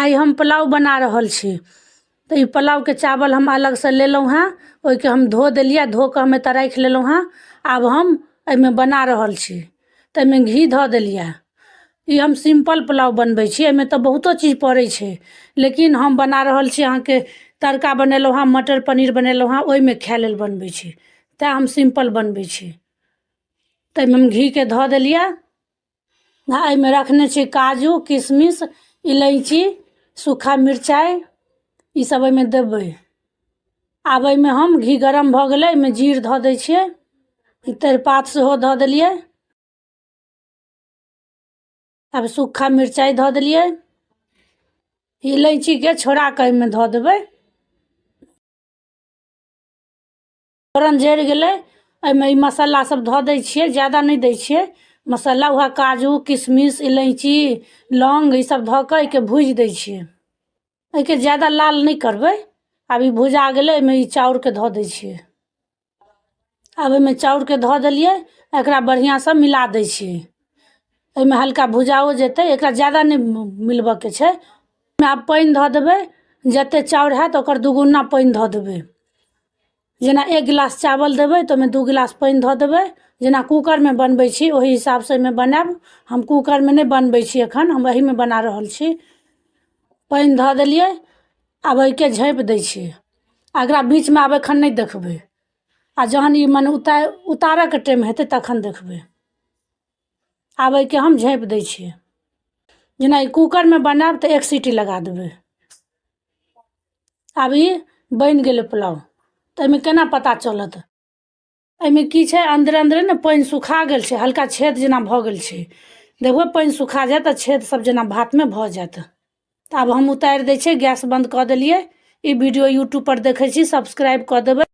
आई हम पुलाव बना रहल छी। तो ये पुलाव के चावल हम अलग से लेलहुँ हैं, ओहि के हम धो देलिए, धो के हम एतऽ राखि लेलहुँ हैं। आब हम एहिमे बना रहल छी। तो एहिमे घी धो देलिए। ये हम सिंपल पुलाव बनबै छी, एहिमे तो बहुतो चीज पड़ै छै, लेकिन हम बना रहल छी अहाँके तड़का बनेलहुँ हैं, मटर पनीर बनेलहुँ हैं, ओहिमे खाय लेल बनबै छी, तेँ हम सिंपल बनबै छी। तो एहिमे हम घी के धो देलिए। एहिमे रखने छी काजू, किशमिश, इलायची, सूखा मिरचाइ, ई सब एहिमे देबै। आब एहिमे हम घी गरम भऽ गेलै, एहिमे जीर धऽ दै छियै, तेजपात सेहो धऽ देलिए। अब सूखा मिरचाइ धऽ देलिए, इलायची के छोड़ा के एहिमे धऽ देबै। फोरन जरि गेलै, एहिमे ई मसाला सब धऽ दै छियै, ज़्यादा नहीं दै छियै मसाला। वह काजू, किशमिश, इलायची, लौंग ई सब धऽ के एके भूजि दै छियै। एके ज़्यादा लाल नहीं करबै। अब ई भुजा गेलै, एहिमे ई चाउर के धऽ दै छियै। अब एहिमे चाउर के धऽ देलिए, एकरा बढ़िया से मिला दै छियै। एहिमे हल्का भुजाओ जेतै, एकरा ज़्यादा नहीं मिलबऽ के छै। आब पानि धऽ देबै, जते चाउर हैत ओकर दुगुना पानि धऽ देबै। जेना 1 गिलास चावल देबै तो ओहिमे 2 गिलास पानि धऽ देबै। जेना कुकर में बनबै छी ओही हिसाब से एहिमे बनाएब। हम कुकर में नहीं बनबै छी, एखन हम एही में बना रहल छी। पानि धऽ देलिए। आब एहिके झाँपि दै छियै। एकरा बीच में आब एखन नहीं देखबै, आ जहन ई मने उतारऽ के टाइम हेतै तखन देखबै। आब एहिके हम झाँपि दै छियै। जेना ई कुकर में बनाएब तो 1 सीटी लगा देबै। आब ई बनि गेलै पुलाव। तो एहिमे केना पता चलत? एहिमे की छै, अंदरे अंदरे ने पानि सुखा गेल छै, हल्का छेद जेना भऽ गेल छै। देखबै पानि सुखा जायत तऽ छेद सब जेना भात में भऽ जायत। तो आब हम उतारि दै छियै, गैस बंद कऽ देलिए। ई वीडियो यूट्यूब पर देखै छी, सब्सक्राइब कऽ देबै।